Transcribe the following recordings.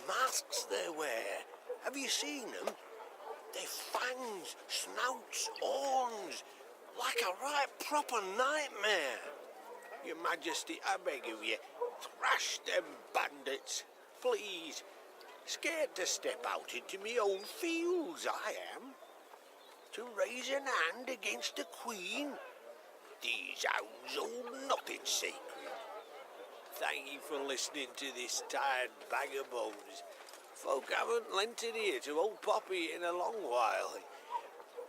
masks they wear. Have you seen them? They've fangs, snouts, horns, like a right proper nightmare. Your Majesty, I beg of you, thrash them bandits, please. Scared to step out into me own fields, I am. To raise an hand against the Queen, these hounds hold nothing sacred. Thank you for listening to this tired bag of bones. Folk haven't lent an ear to old Poppy in a long while.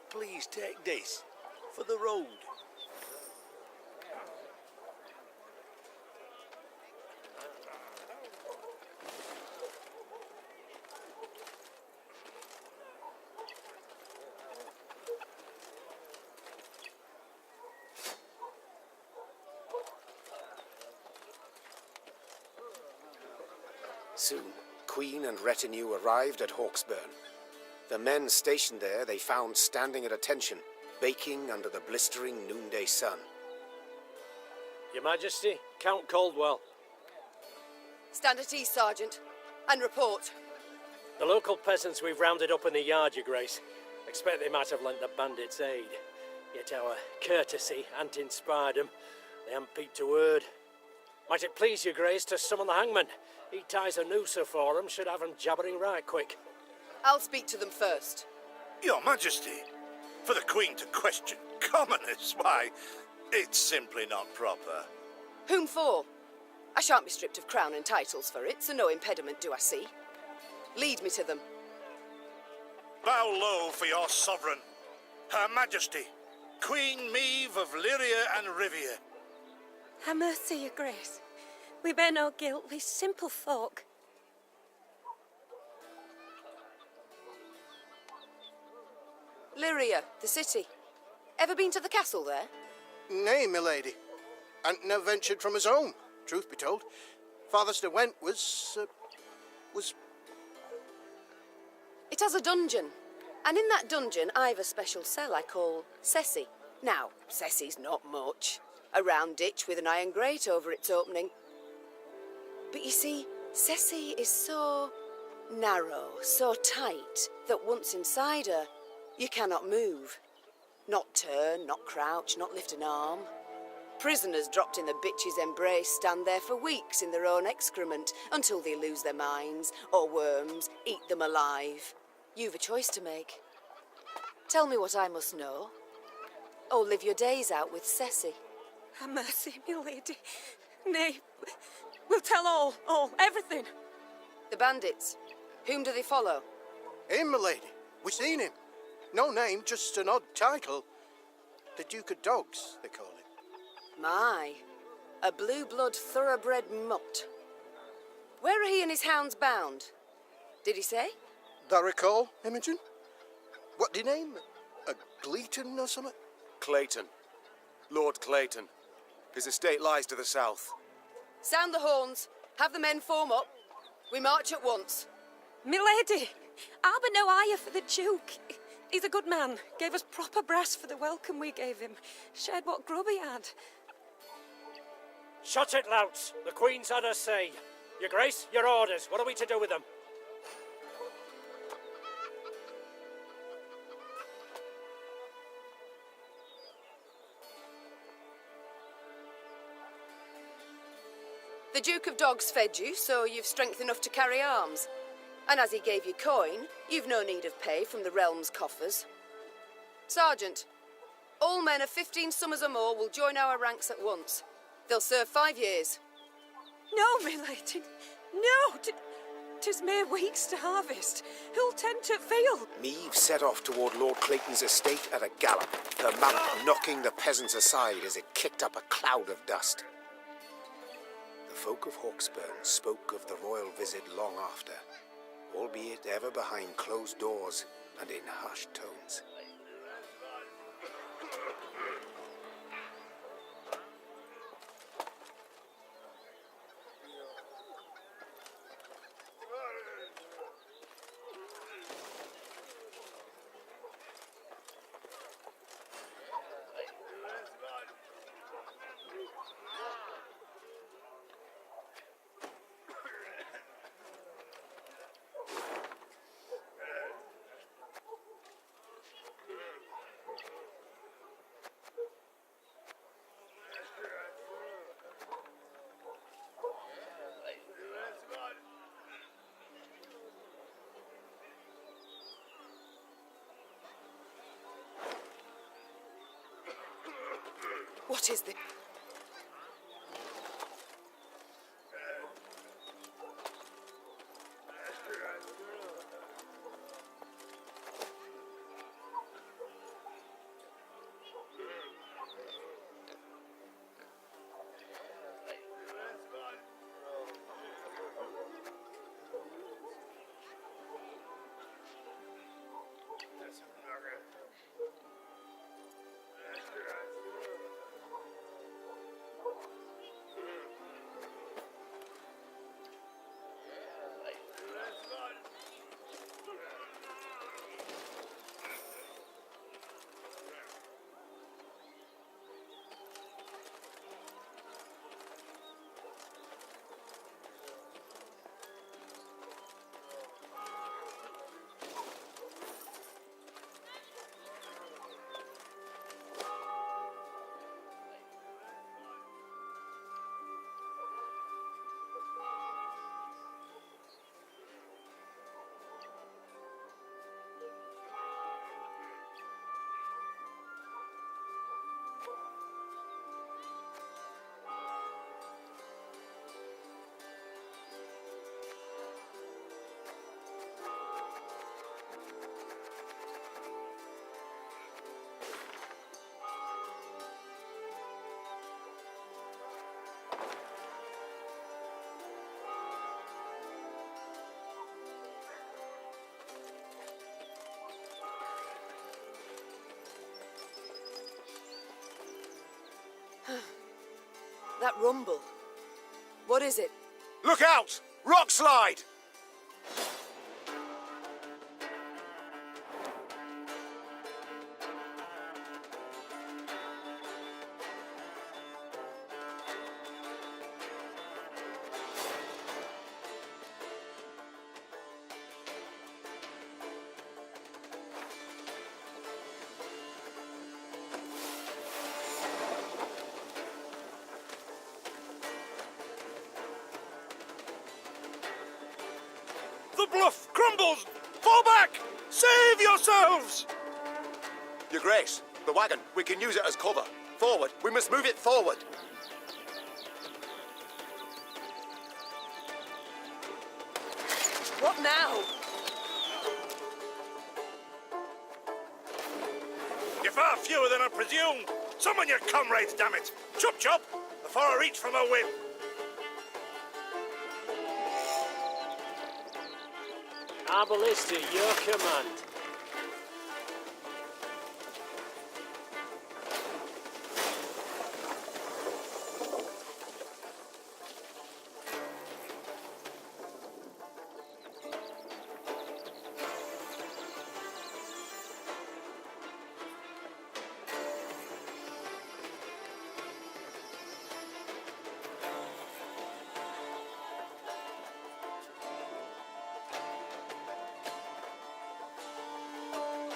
Please take this for the road. Soon, Queen and retinue arrived at Hawksburn. The men stationed there they found standing at attention, baking under the blistering noonday sun. Your Majesty, Count Caldwell. Stand at ease, Sergeant, and report. The local peasants we've rounded up in the yard, Your Grace. Expect they might have lent the bandits aid. Yet our courtesy hadn't inspired them. They haven't peeped a word. Might it please Your Grace to summon the hangman? He ties a noose for them, should have them jabbering right quick. I'll speak to them first. Your Majesty, for the Queen to question commoners, why, it's simply not proper. Whom for? I shan't be stripped of crown and titles for it, so no impediment do I see. Lead me to them. Bow low for your sovereign, Her Majesty, Queen Maeve of Lyria and Rivia. Ha' mercy, Your Grace. We bear no guilt, we simple folk. Lyria, the city. Ever been to the castle there? Nay, milady. And never ventured from his home, truth be told. Farthest I went was... It has a dungeon. And in that dungeon, I've a special cell I call Cessy. Now, Cessy's not much. A round ditch with an iron grate over its opening. But you see, Cessy is so narrow, so tight, that once inside her, you cannot move. Not turn, not crouch, not lift an arm. Prisoners dropped in the bitch's embrace stand there for weeks in their own excrement until they lose their minds, or worms eat them alive. You've a choice to make. Tell me what I must know, or live your days out with Cessy. Ha' mercy, my lady. Nay, we'll tell all, everything. The bandits, whom do they follow? Him, milady. We seen him. No name, just an odd title. The Duke of Dogs, they call him. My, a blue-blood thoroughbred mutt. Where are he and his hounds bound? Did he say? Thou recall, Imogen? What do you name? A Gleeton or something? Clayton. Lord Clayton. His estate lies to the south. Sound the horns. Have the men form up. We march at once. My lady, I'll be no higher for the Duke. He's a good man. Gave us proper brass for the welcome we gave him. Shared what grub he had. Shut it, louts. The Queen's had her say. Your Grace, your orders. What are we to do with them? The Duke of Dogs fed you, so you've strength enough to carry arms. And as he gave you coin, you've no need of pay from the realm's coffers. Sergeant, all men of 15 summers or more will join our ranks at once. They'll serve 5 years. No, my lady, no. 'Tis mere weeks to harvest. Who'll tend to field? Maeve set off toward Lord Clayton's estate at a gallop, her mount knocking the peasants aside as it kicked up a cloud of dust. The folk of Hawksburn spoke of the royal visit long after, albeit ever behind closed doors and in hushed tones. What is this? That rumble. What is it? Look out! Rock slide! The bluff crumbles! Fall back! Save yourselves! Your Grace, the wagon. We can use it as cover. Forward. We must move it forward. What now? You're far fewer than I presumed. Summon your comrades, damn it! Chop chop! Before I reach for my whip. Our ballista, your command.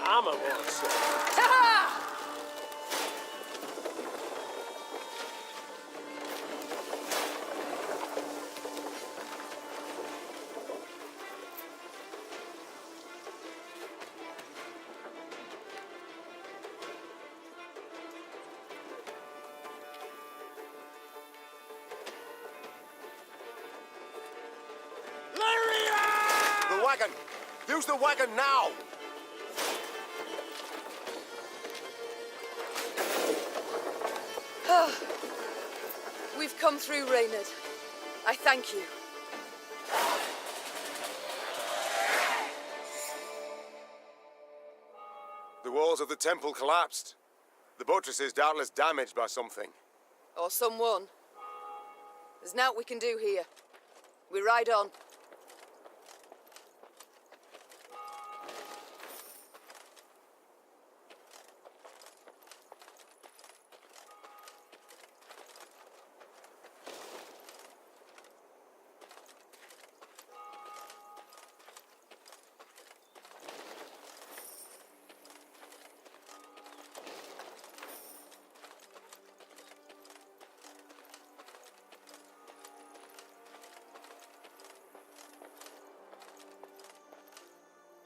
Armor won't serve. The wagon! Use the wagon now! We've come through, Reynard. I thank you. The walls of the temple collapsed. The buttresses doubtless damaged by something. Or someone. There's naught we can do here. We ride on.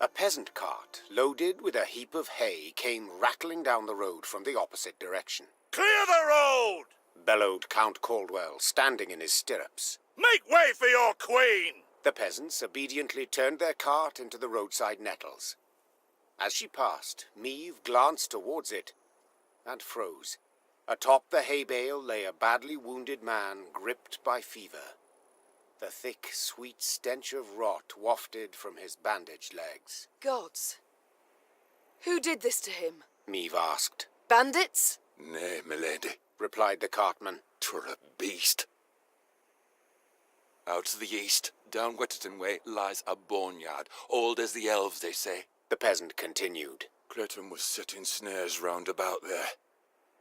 A peasant cart, loaded with a heap of hay, came rattling down the road from the opposite direction. Clear the road! bellowed Count Caldwell, standing in his stirrups. Make way for your queen! The peasants obediently turned their cart into the roadside nettles. As she passed, Meve glanced towards it and froze. Atop the hay bale lay a badly wounded man gripped by fever. The thick, sweet stench of rot wafted from his bandaged legs. Gods. Who did this to him? Meve asked. Bandits? Nay, milady, Replied the cartman. 'twere a beast. Out to the east, down Wetterton way, lies a boneyard, old as the elves, they say. The peasant continued. Clayton was setting snares round about there.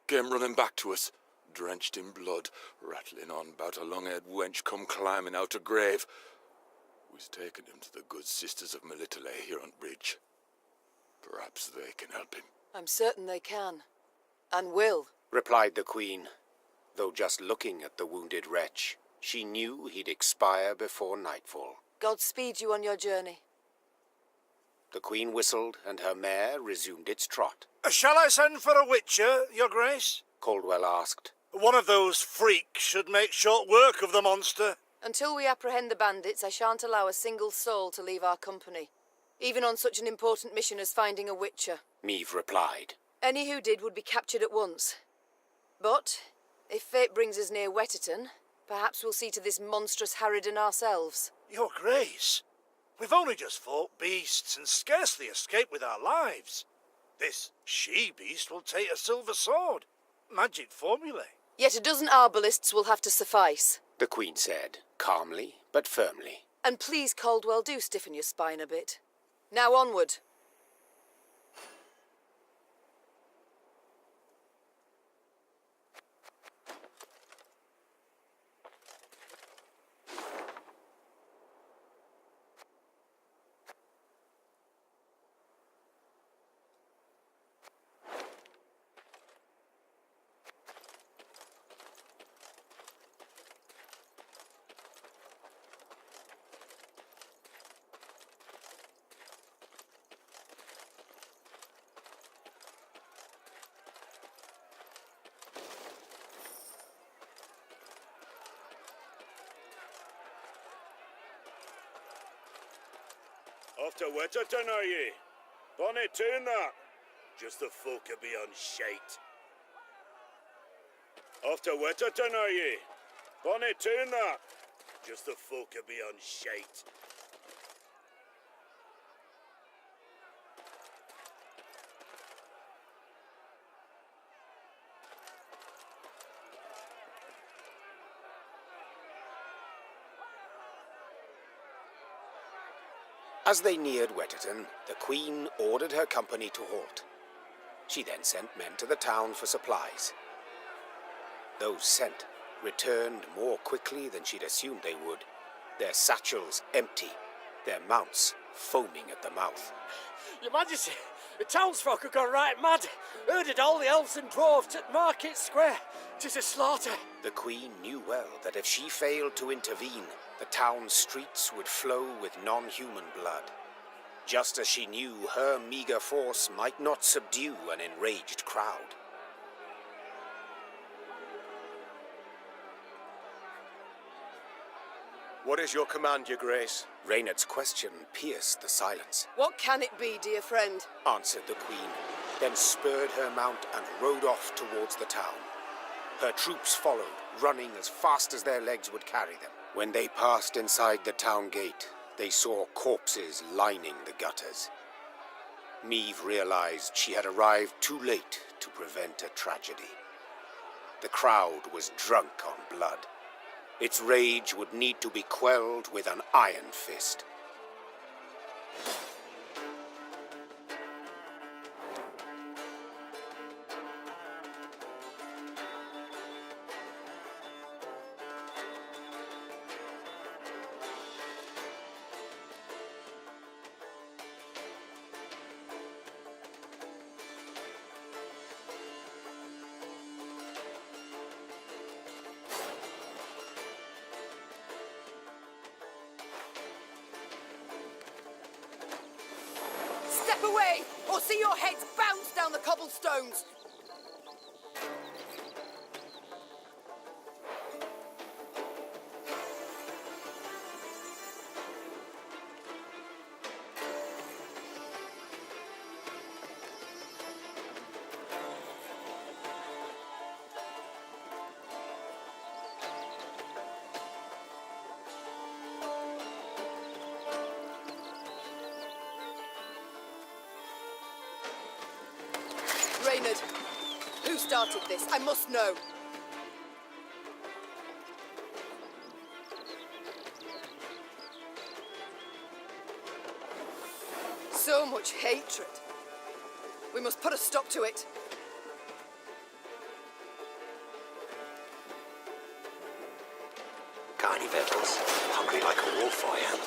Came running back to us, drenched in blood, rattling on about a long-haired wench come climbing out a grave. We's taken him to the good sisters of Melitele here on bridge. Perhaps they can help him. I'm certain they can. And will. Replied the queen, though just looking at the wounded wretch, she knew he'd expire before nightfall. God speed you on your journey. The queen whistled, and her mare resumed its trot. Shall I send for a witcher, your grace? Caldwell asked. One of those freaks should make short work of the monster. Until we apprehend the bandits, I shan't allow a single soul to leave our company, even on such an important mission as finding a witcher. Meve replied. Any who did would be captured at once. But, if fate brings us near Wetterton, perhaps we'll see to this monstrous harridan ourselves. Your grace, we've only just fought beasts and scarcely escaped with our lives. This she-beast will take a silver sword. Magic formulae. Yet a dozen arbalists will have to suffice. The queen said, calmly but firmly. And please, Caldwell, do stiffen your spine a bit. Now onward. Off to Wetterton, are ye? Bonny tune that. Just the folk a be on shite. Off to Wetterton, are ye? Bonny tune that. Just the folk a be on shite. As they neared Wetterton, the queen ordered her company to halt. She then sent men to the town for supplies. Those sent returned more quickly than she'd assumed they would, their satchels empty, their mounts foaming at the mouth. Your Majesty, the townsfolk have gone right mad. Herded all the elves and dwarves at Market Square. 'Tis a slaughter. The queen knew well that if she failed to intervene, the town's streets would flow with non-human blood. Just as she knew her meager force might not subdue an enraged crowd. What is your command, your grace? Reynard's question pierced the silence. What can it be, dear friend? Answered the queen, then spurred her mount and rode off towards the town. Her troops followed, running as fast as their legs would carry them. When they passed inside the town gate, they saw corpses lining the gutters. Meve realized she had arrived too late to prevent a tragedy. The crowd was drunk on blood. Its rage would need to be quelled with an iron fist. Step away, or see your heads bounce down the cobblestones! Reynard, who started this? I must know. So much hatred. We must put a stop to it. Got any victuals? Hungry like a wolf, I am.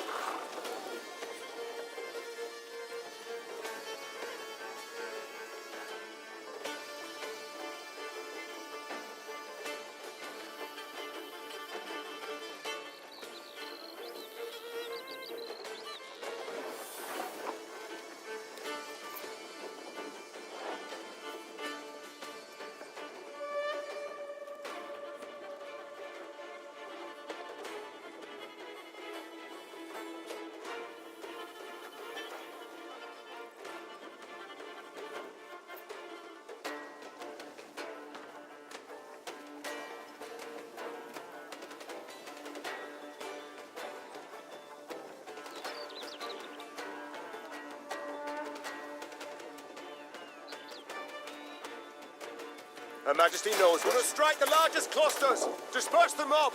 Her Majesty knows we must strike the largest clusters. Disperse the mob.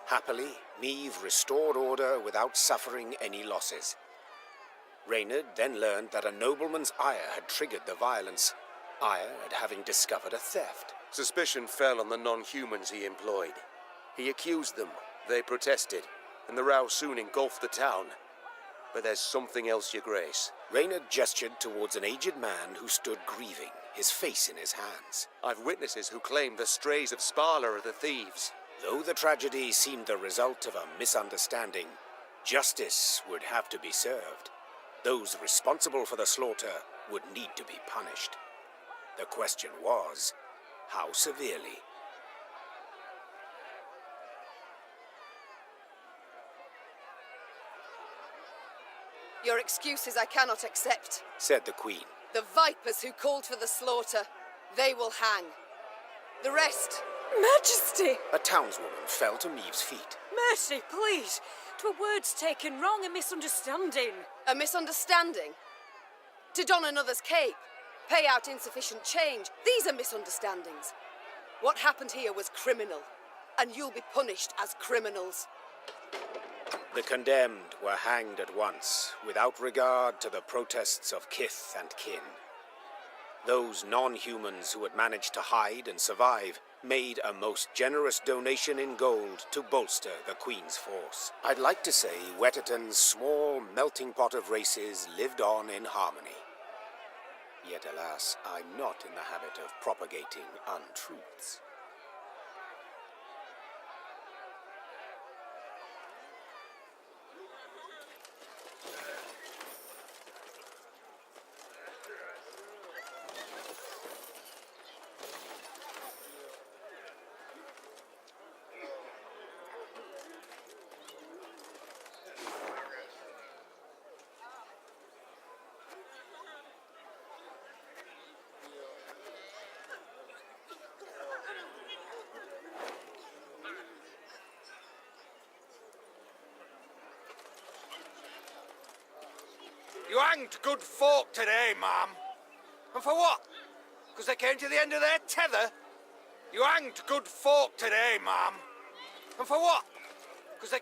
Happily, Meve restored order without suffering any losses. Reynard then learned that a nobleman's ire had triggered the violence, ire at having discovered a theft. Suspicion fell on the non-humans he employed. He accused them, they protested, and the row soon engulfed the town. But there's something else, Your Grace. Reynard gestured towards an aged man who stood grieving, his face in his hands. I've witnesses who claim the strays of Sparla are the thieves. Though the tragedy seemed the result of a misunderstanding, justice would have to be served. Those responsible for the slaughter would need to be punished. The question was, how severely? Your excuses I cannot accept. Said the Queen. The vipers who called for the slaughter, they will hang. The rest... Majesty! A townswoman fell to Meve's feet. Mercy, please! 'Twere words taken wrong, a misunderstanding. A misunderstanding? To don another's cape, pay out insufficient change, these are misunderstandings. What happened here was criminal, and you'll be punished as criminals. The condemned were hanged at once, without regard to the protests of kith and kin. Those non-humans who had managed to hide and survive made a most generous donation in gold to bolster the Queen's force. I'd like to say Wetterton's small melting pot of races lived on in harmony. Yet alas, I'm not in the habit of propagating untruths. You hanged good folk today, ma'am. And for what? Because they came to the end of their tether? You hanged good folk today, ma'am. And for what? Because they...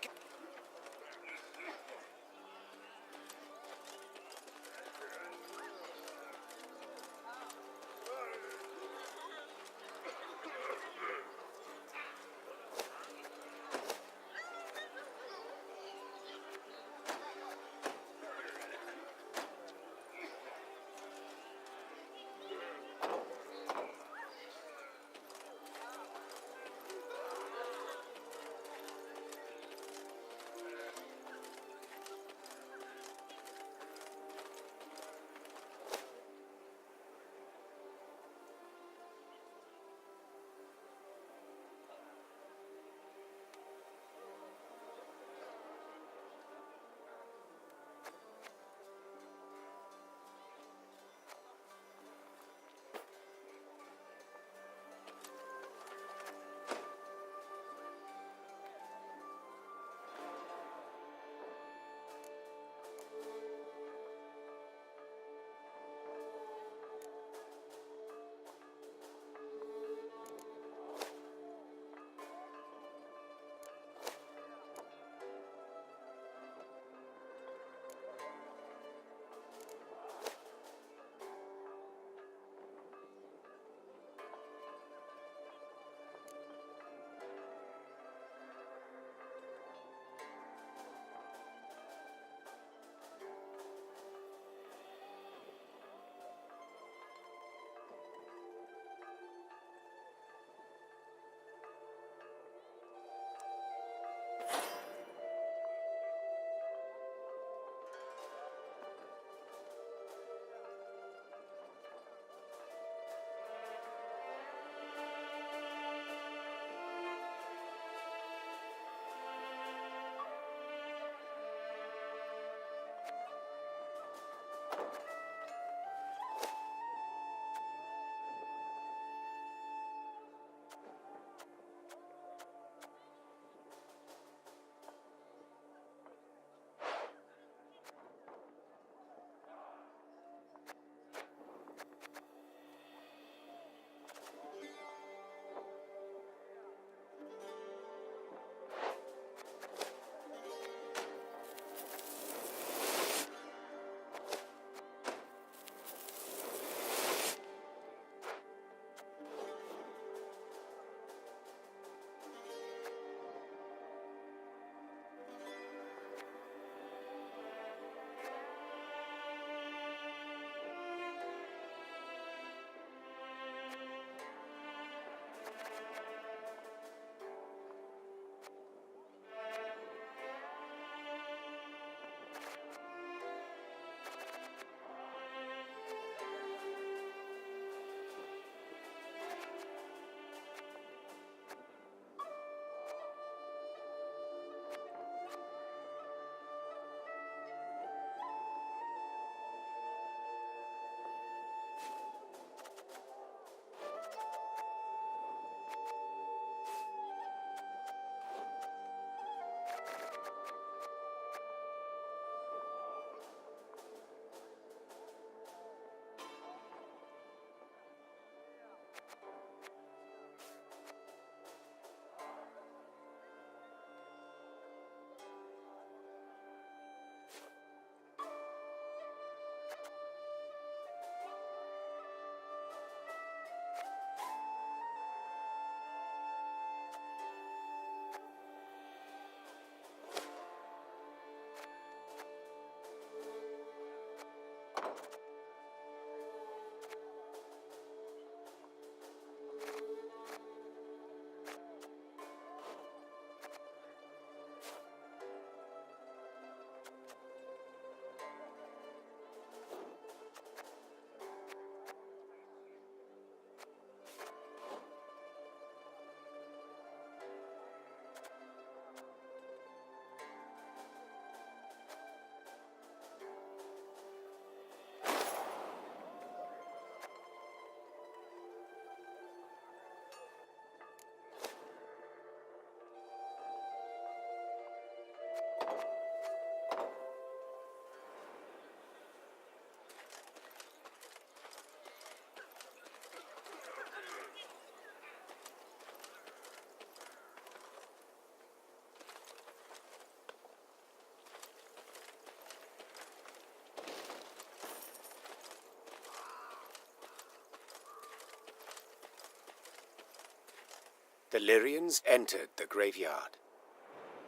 The Lyrians entered the graveyard.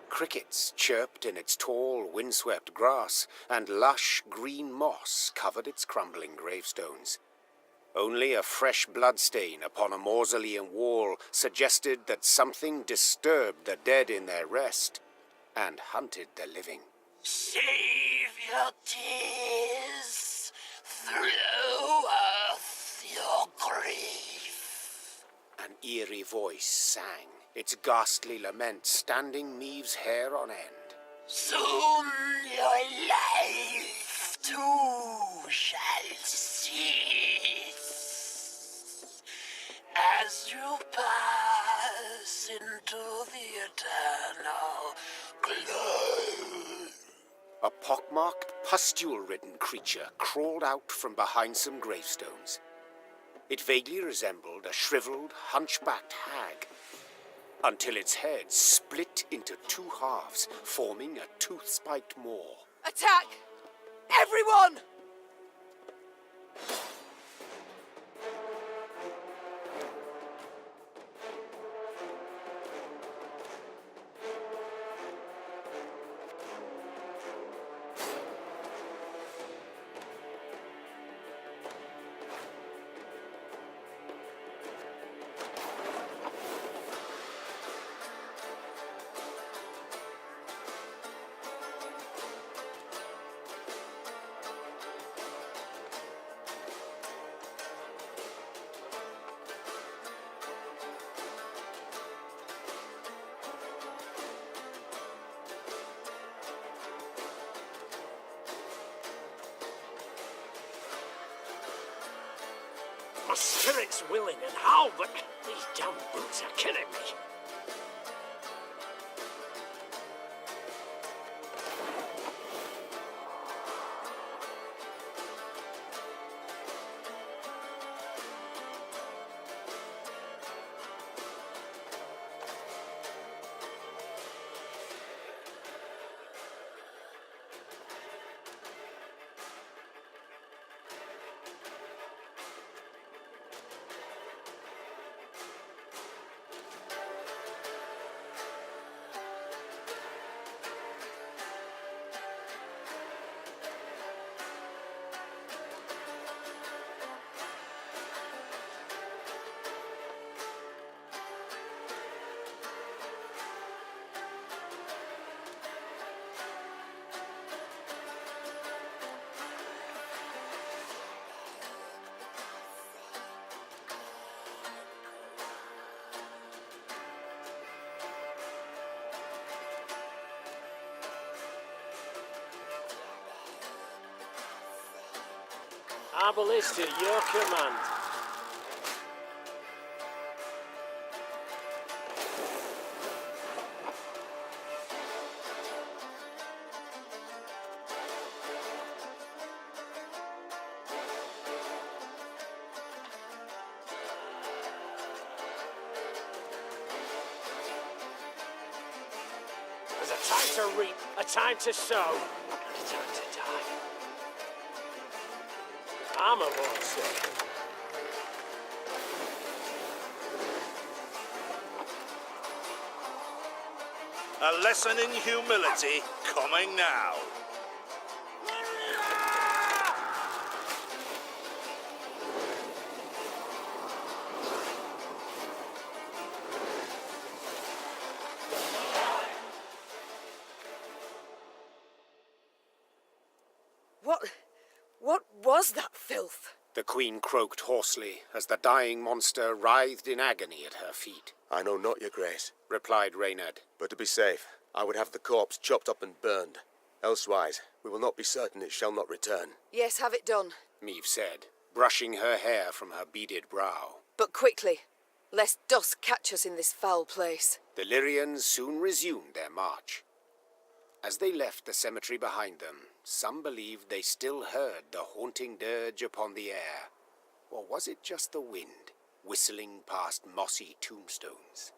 Crickets chirped in its tall, windswept grass, and lush green moss covered its crumbling gravestones. Only a fresh bloodstain upon a mausoleum wall suggested that something disturbed the dead in their rest and hunted the living. Save your tears, throw earth your grief. An eerie voice sang, its ghastly lament standing Maeve's hair on end. Soon your life too shall cease, as you pass into the eternal glow. A pockmarked, pustule-ridden creature crawled out from behind some gravestones. It vaguely resembled a shriveled, hunchbacked hag, until its head split into two halves, forming a tooth-spiked maw. Attack! Everyone! My spirit's willing and how, but these damn boots are killing me. Arbalist at your command. There's a time to reap, a time to sow, and a time to die. I'm a monster. A lesson in humility coming now. What was that filth? The queen croaked hoarsely as the dying monster writhed in agony at her feet. I know not, your grace, Replied Reynard. but to be safe, I would have the corpse chopped up and burned. Elsewise, we will not be certain it shall not return. Yes, have it done. Maeve said, brushing her hair from her beaded brow. But quickly, lest dusk catch us in this foul place. The Lyrians soon resumed their march. As they left the cemetery behind them, some believed they still heard the haunting dirge upon the air. Or was it just the wind, whistling past mossy tombstones?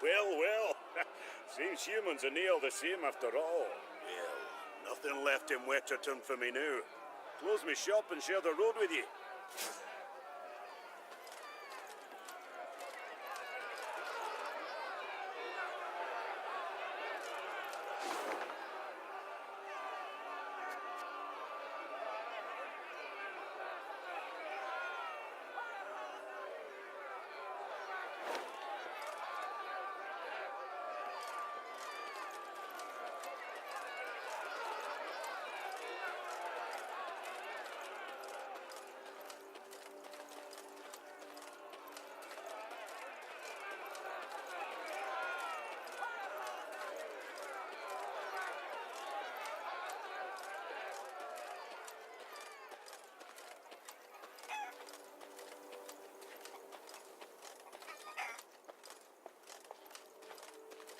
Well. Seems humans are near the same after all. Well, nothing left in Wetterton for me now. Close my shop and share the road with you.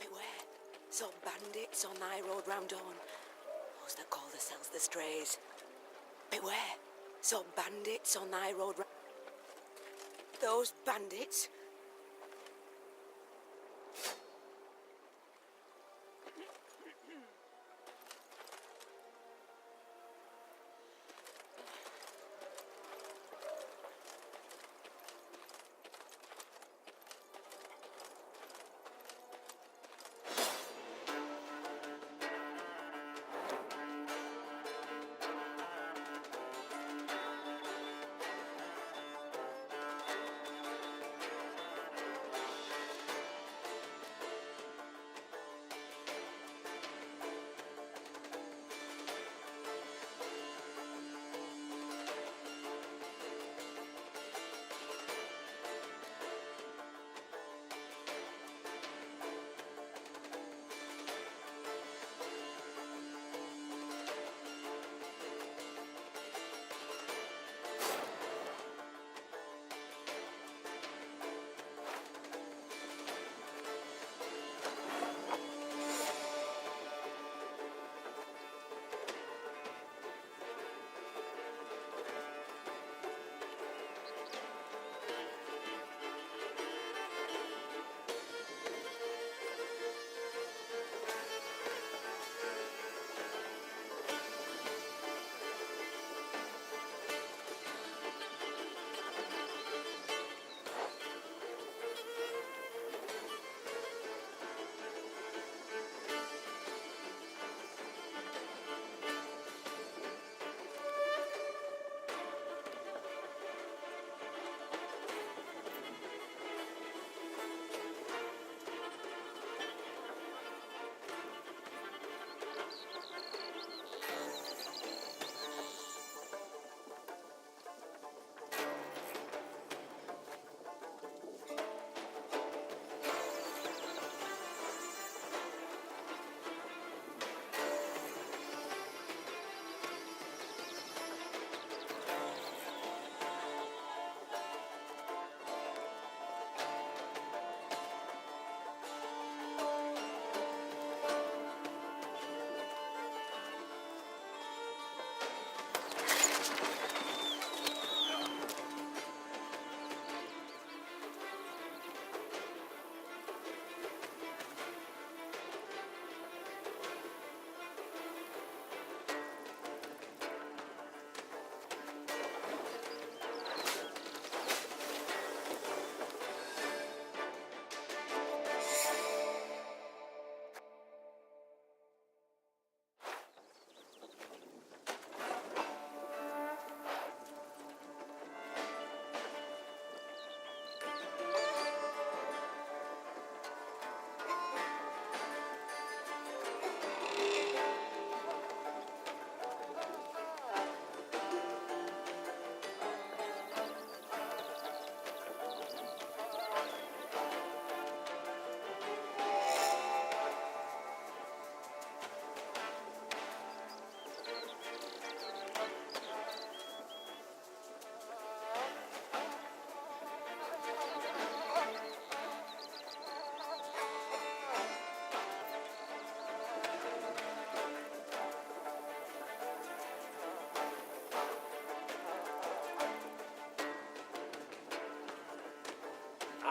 Beware, some bandits on thy road round dawn, those that call themselves the Strays. Beware, some bandits on thy road those bandits.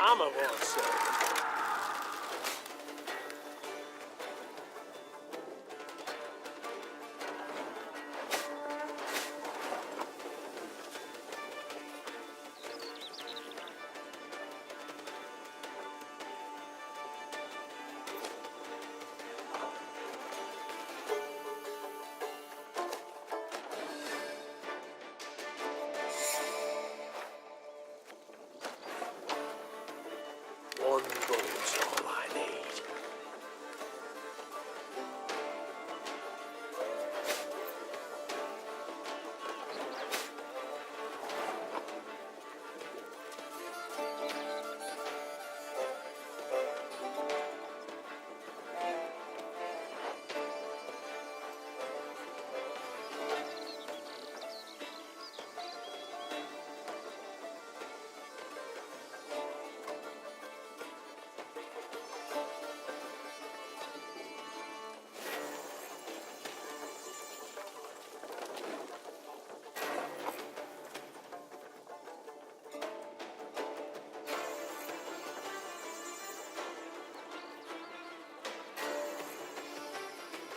Armor won't serve.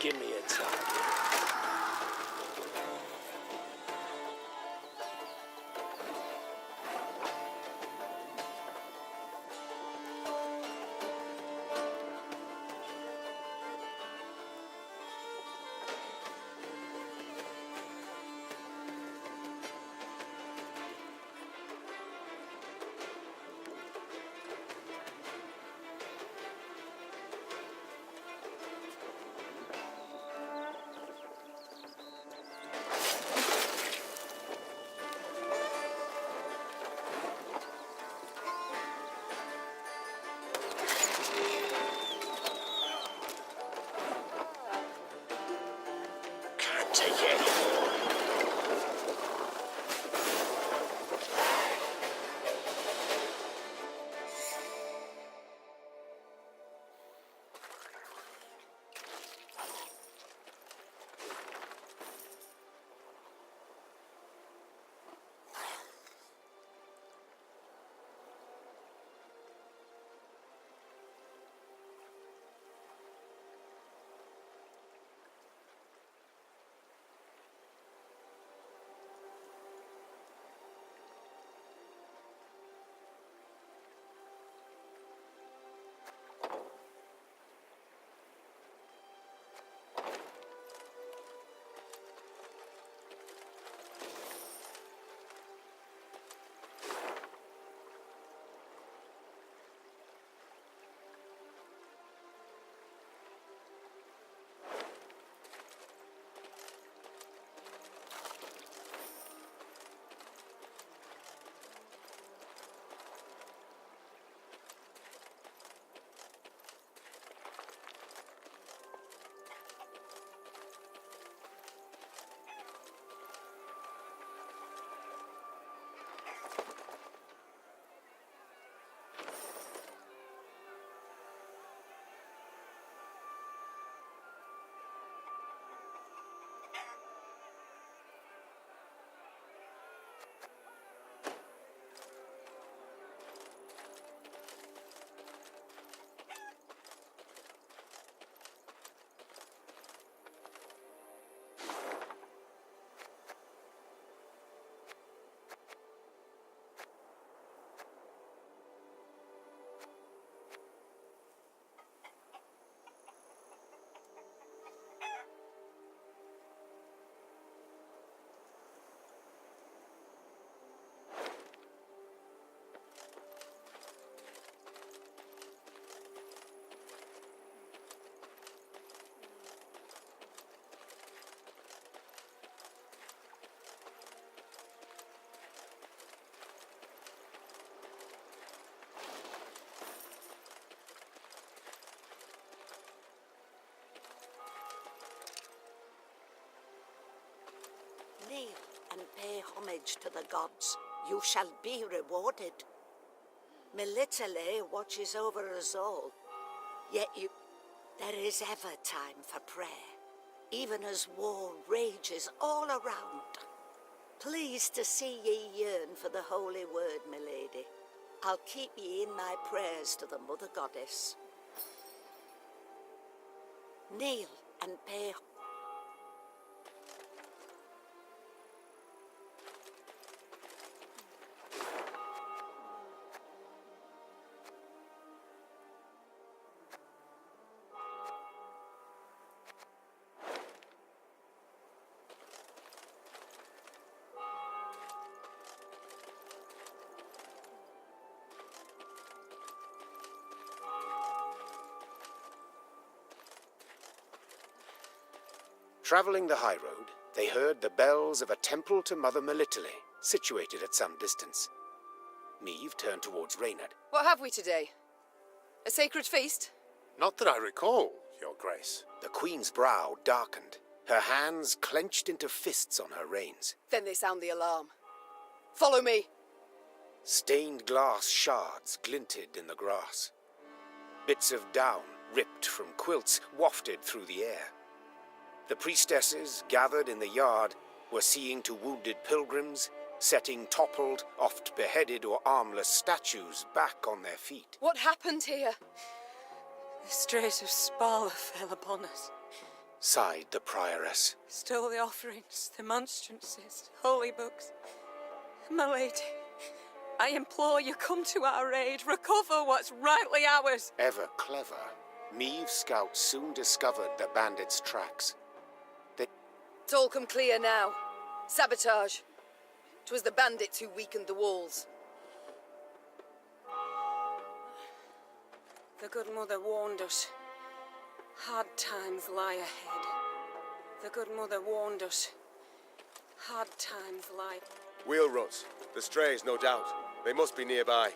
Give me a time. Can't take it anymore. Kneel and pay homage to the gods. You shall be rewarded. Melitele watches over us all. Yet there is ever time for prayer, even as war rages all around. Pleased to see ye yearn for the holy word, milady. I'll keep ye in my prayers to the Mother Goddess. Kneel and pay. Travelling the high road, they heard the bells of a temple to Mother Melitele, situated at some distance. Neve turned towards Reynard. What have we today? A sacred feast? Not that I recall, Your Grace. The Queen's brow darkened, her hands clenched into fists on her reins. Then they sound the alarm. Follow me! Stained glass shards glinted in the grass. Bits of down, ripped from quilts, wafted through the air. The priestesses, gathered in the yard, were seeing to wounded pilgrims, setting toppled, oft beheaded or armless statues back on their feet. What happened here? The Strait of Spala fell upon us. sighed the prioress. Stole the offerings, the monstrances, holy books. My lady, I implore you, come to our aid. Recover what's rightly ours. Ever clever, Meave scouts soon discovered the bandits' tracks. It's all come clear now. Sabotage. 'Twas the bandits who weakened the walls. The good mother warned us. Hard times lie ahead. The good mother warned us. Hard times lie... Wheel ruts. The strays, no doubt. They must be nearby.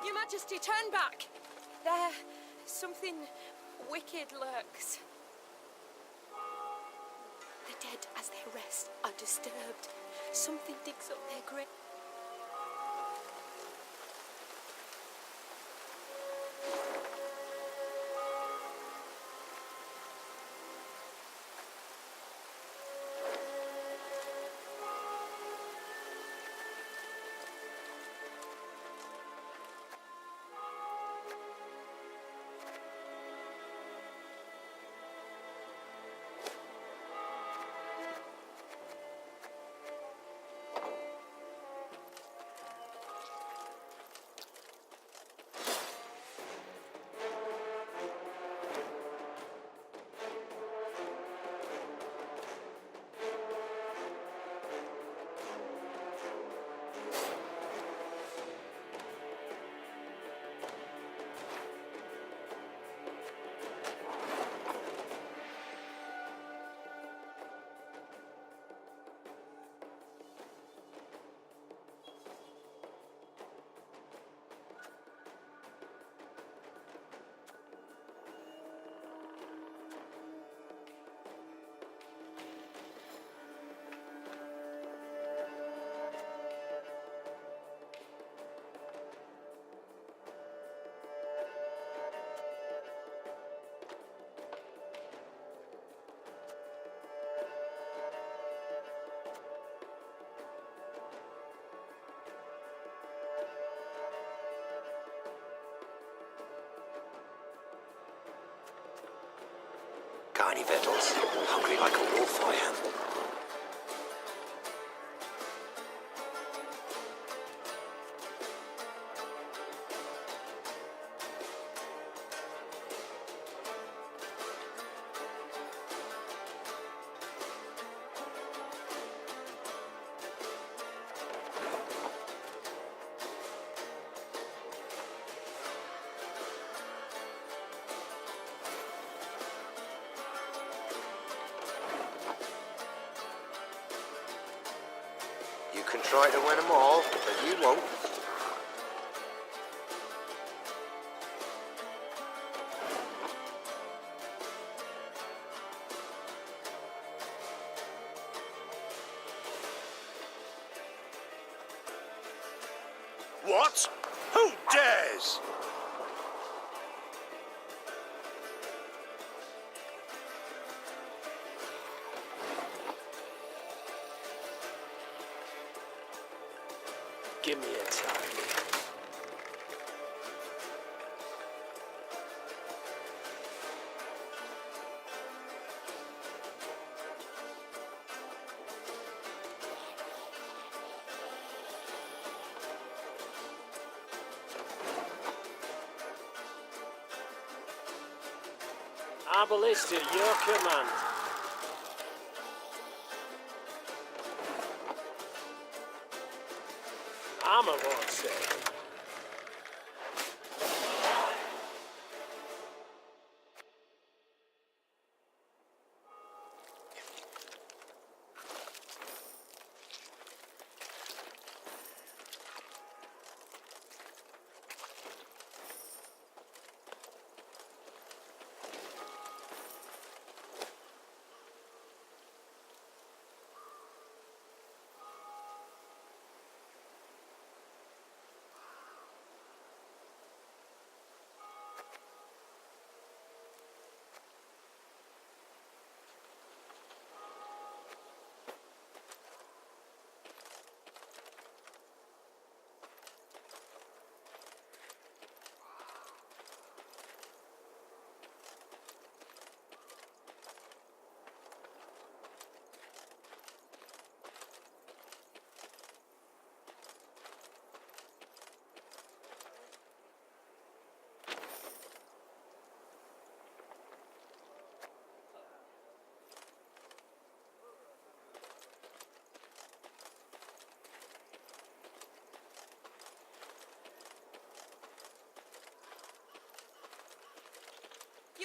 Your Majesty, turn back! There, something wicked lurks. The dead, as they rest, are disturbed. Something digs up their grave. Got any victuals? Hungry like a wolf, I am. You can try to win them all, but you won't. What? Who dares? Give me a time. Arbalist at your command. Armor won't say.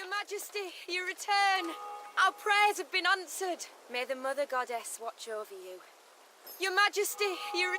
Your Majesty, you return. Our prayers have been answered. May the Mother Goddess watch over you. Your Majesty, you...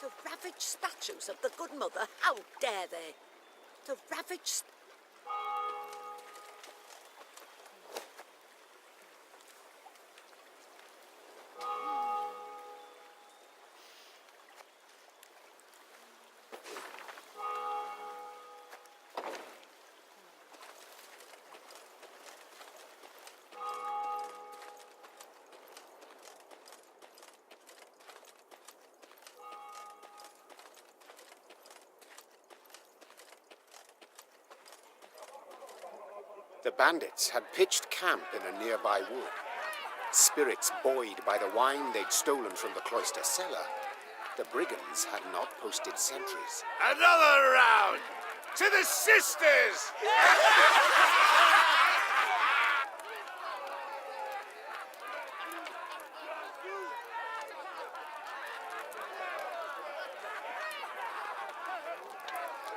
The ravaged statues of the Good Mother, how dare they? The ravaged... The bandits had pitched camp in a nearby wood. Spirits buoyed by the wine they'd stolen from the cloister cellar, the brigands had not posted sentries. Another round! To the sisters!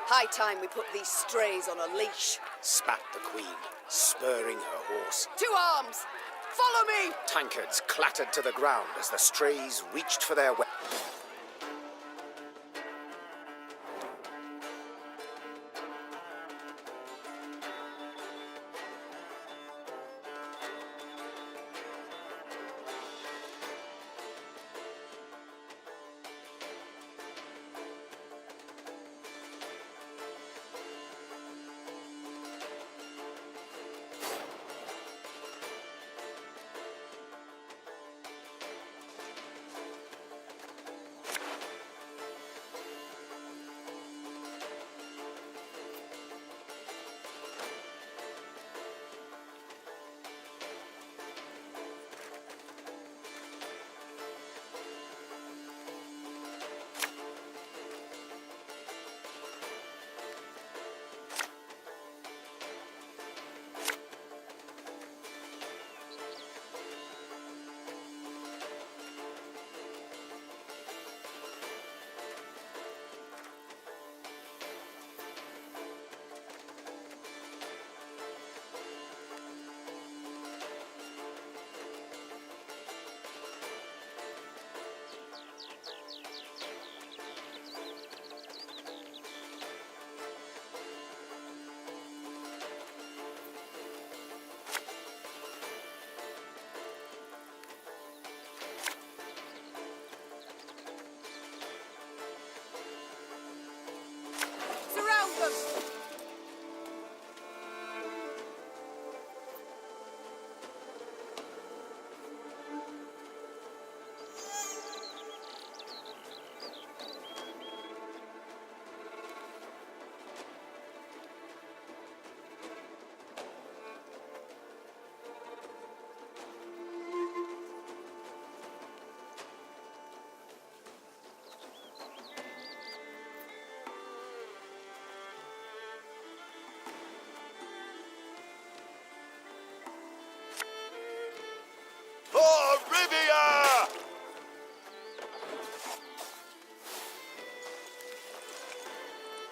High time we put these strays on a leash. Spat the queen, spurring her horse. To arms! Follow me! Tankards clattered to the ground as the strays reached for their weapons.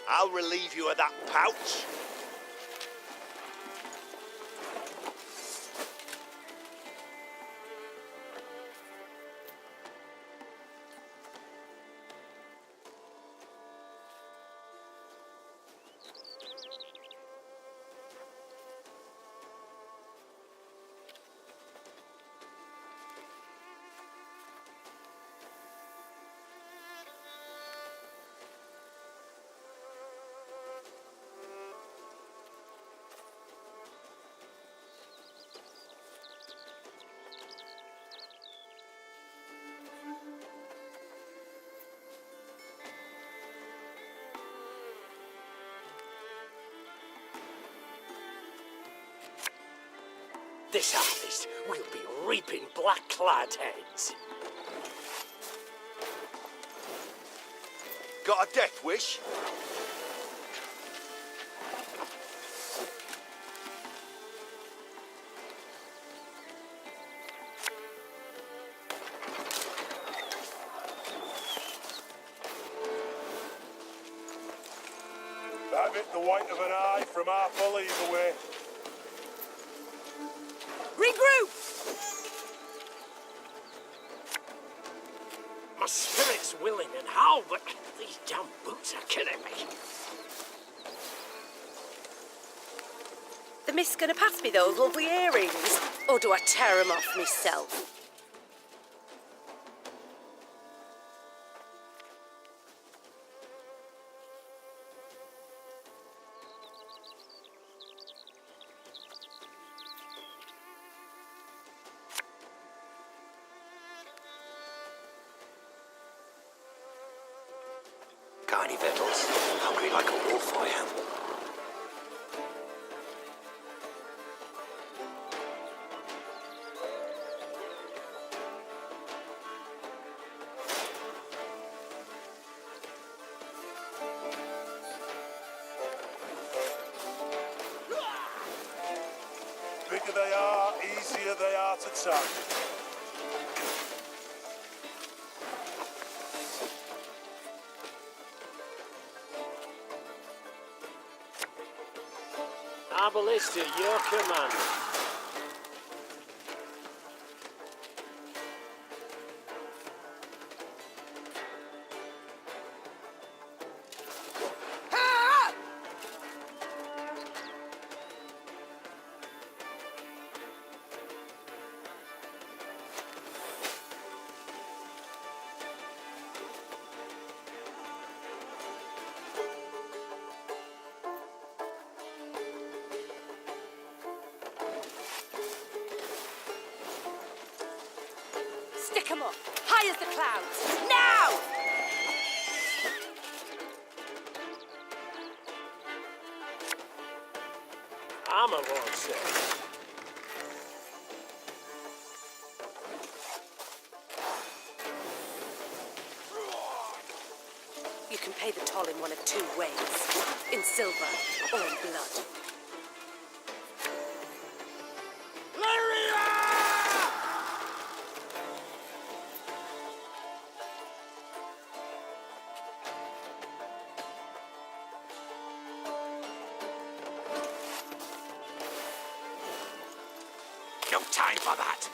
I'll relieve you of that pouch. This harvest, we'll be reaping black-clad heads. Got a death wish? That bit the white of an eye from our follies away. Regroup! My spirit's willing and how, but these damn boots are killing me. The mist's gonna pass me those lovely earrings, or do I tear 'em off myself? Got any victuals? Hungry like a wolf, I am. Bigger they are, easier they are to tag. Arbalist at your command. Stick 'em up, high as the clouds, now! Armor won't say. You can pay the toll in one of two ways, in silver or in blood. No time for that!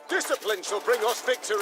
Discipline shall bring us victory!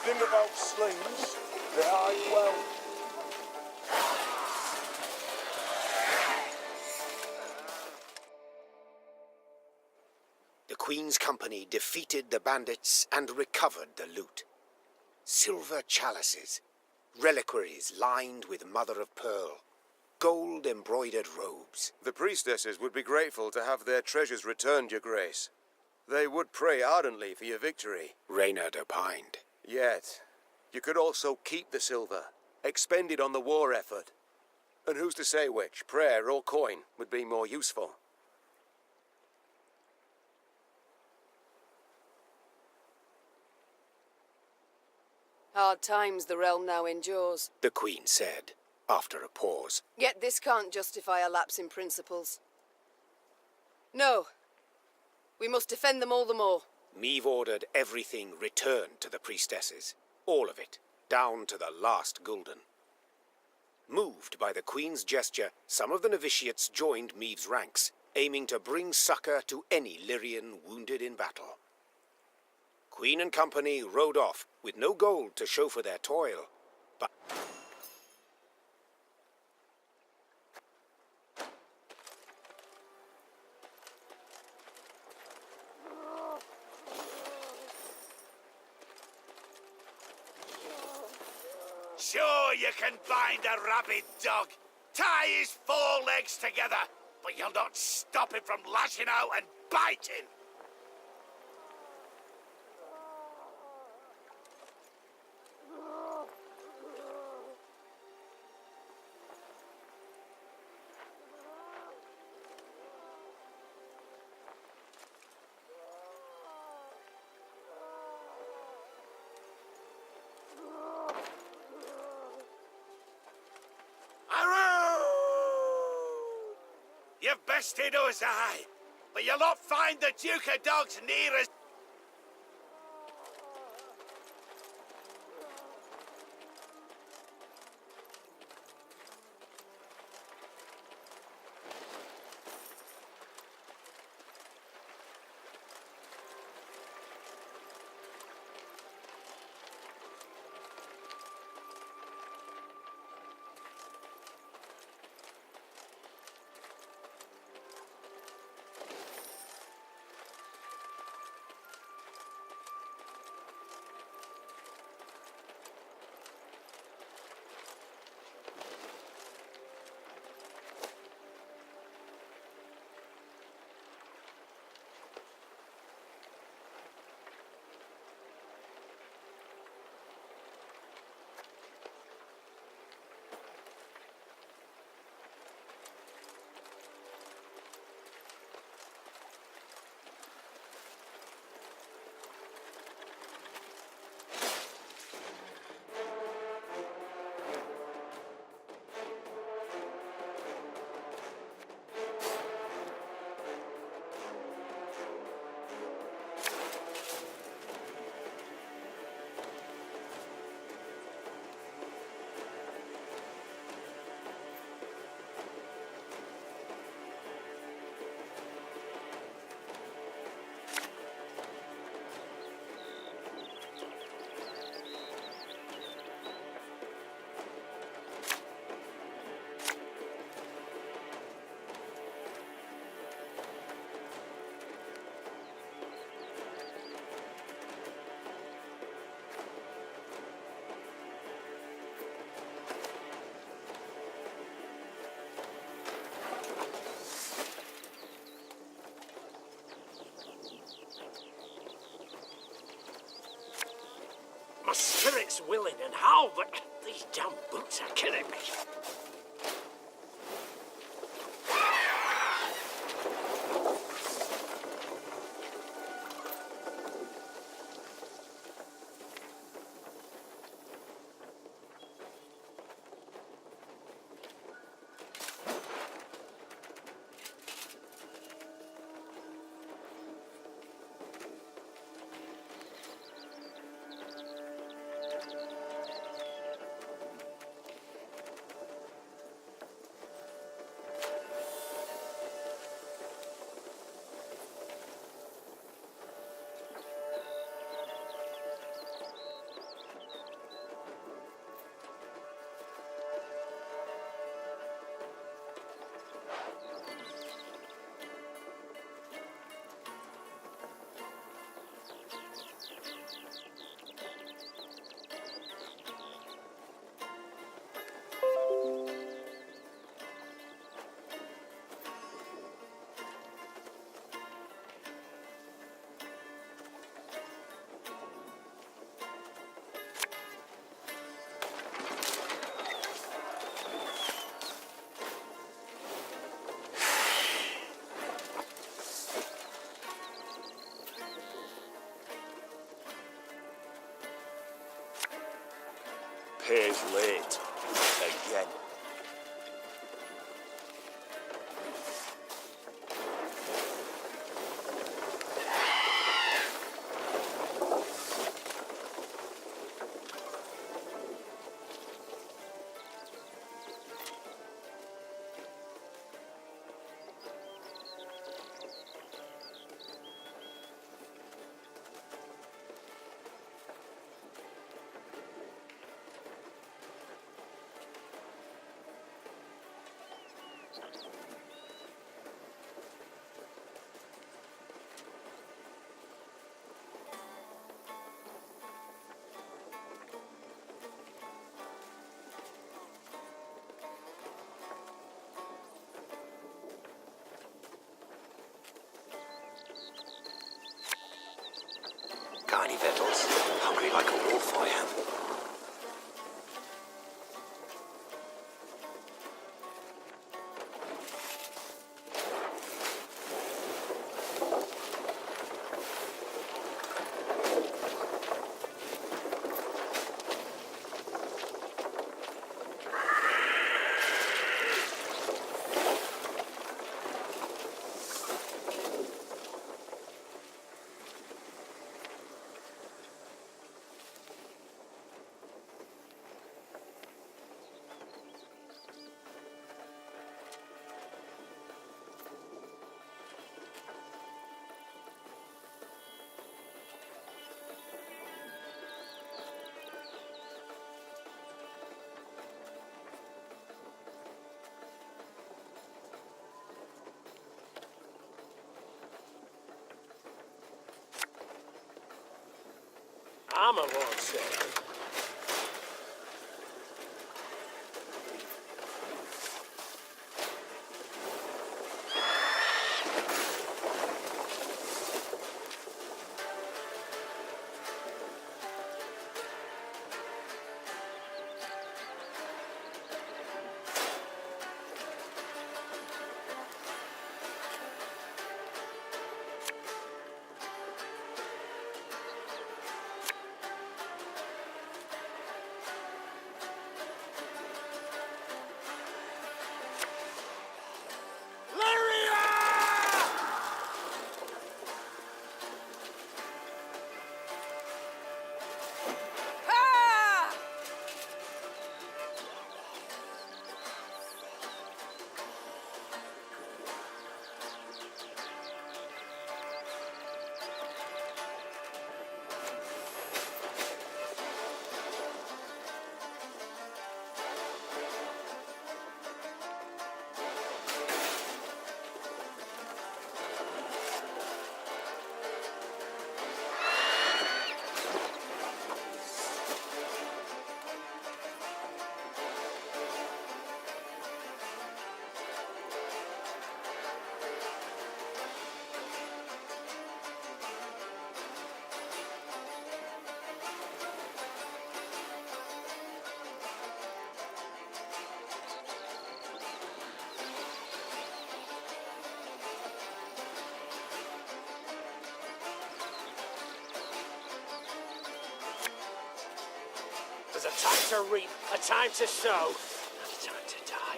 thing about slings, they hide well. The Queen's company defeated the bandits and recovered the loot. Silver chalices, reliquaries lined with mother of pearl, gold-embroidered robes. The priestesses would be grateful to have their treasures returned, Your Grace. They would pray ardently for your victory. Reynard opined. Yet, you could also keep the silver, expend it on the war effort. And who's to say which, prayer or coin, would be more useful? Hard times the realm now endures. The Queen said, after a pause. Yet this can't justify a lapse in principles. No. We must defend them all the more. Meve ordered everything returned to the priestesses. All of it, down to the last gulden. Moved by the Queen's gesture, some of the novitiates joined Meve's ranks, aiming to bring succor to any Lyrian wounded in battle. Queen and company rode off, with no gold to show for their toil, but... Sure, you can bind a rabid dog, tie his four legs together, but you'll not stop him from lashing out and biting. You've bested us, aye, but you'll not find the Duke of Dogs near us. My spirit's willing and how, but these damn boots are killing me. pays late. Again. Got any victuals? Hungry like a wolf, I am. I'm a one second. There's a time to reap, a time to sow, and a time to die.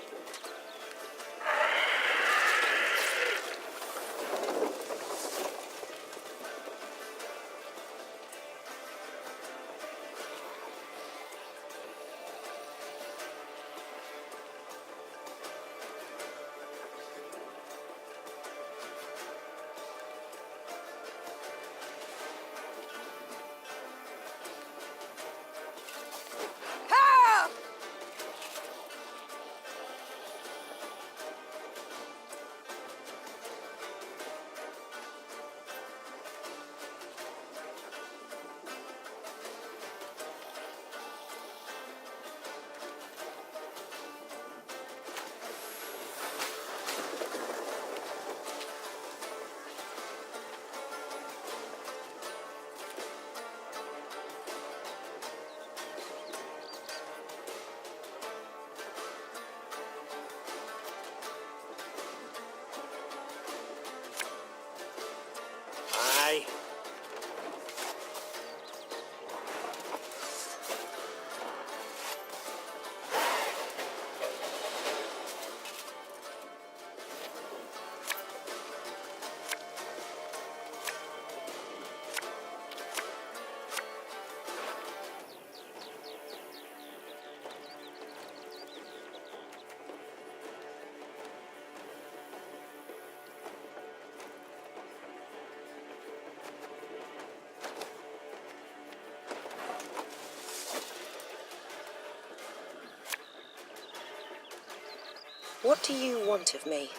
What do you want of me?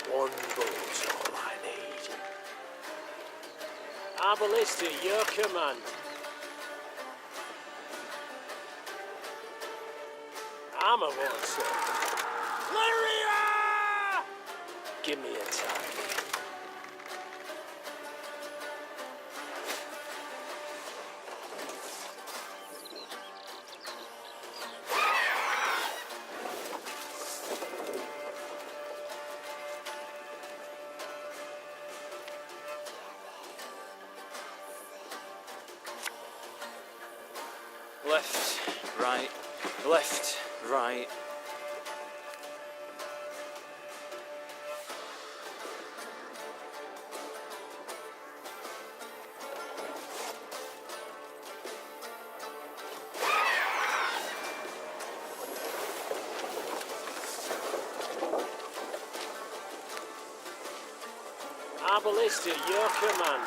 One bullet's all I need. Our ballista, your command. I'm a one, sir. Lyria! Give me a time. Left, right, left, right. Our ballista, your command.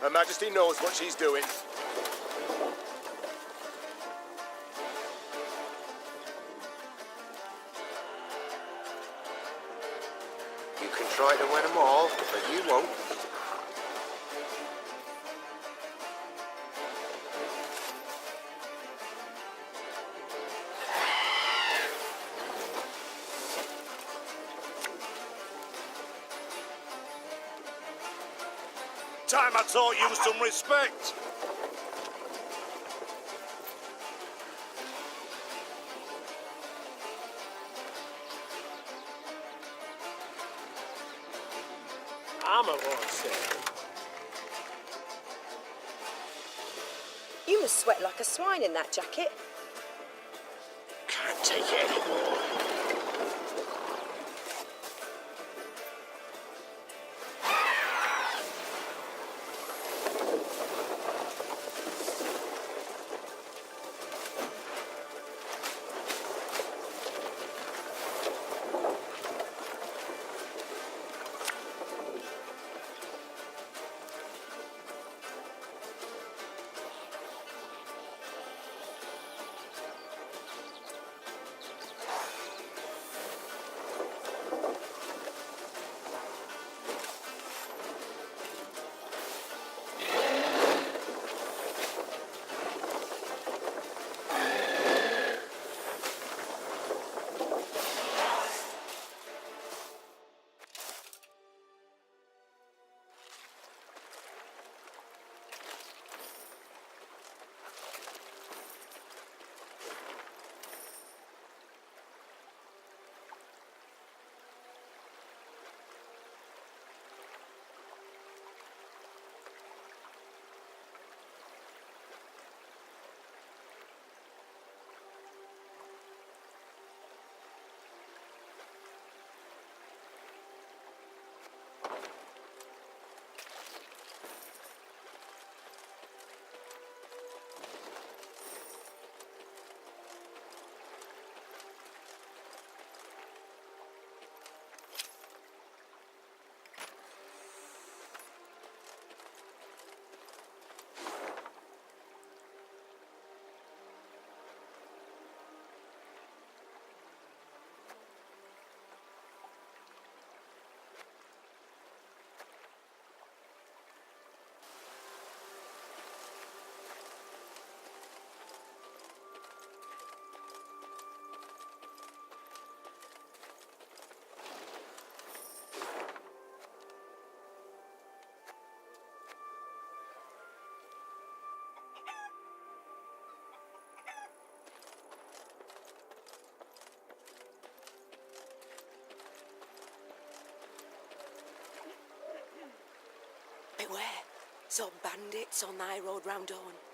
Her Majesty knows what she's doing. You can try to win them all, but you won't. Time I taught you some respect. I'm a one, sir. You must sweat like a swine in that jacket. Can't take it anymore. Saw bandits on thy road round Dawn.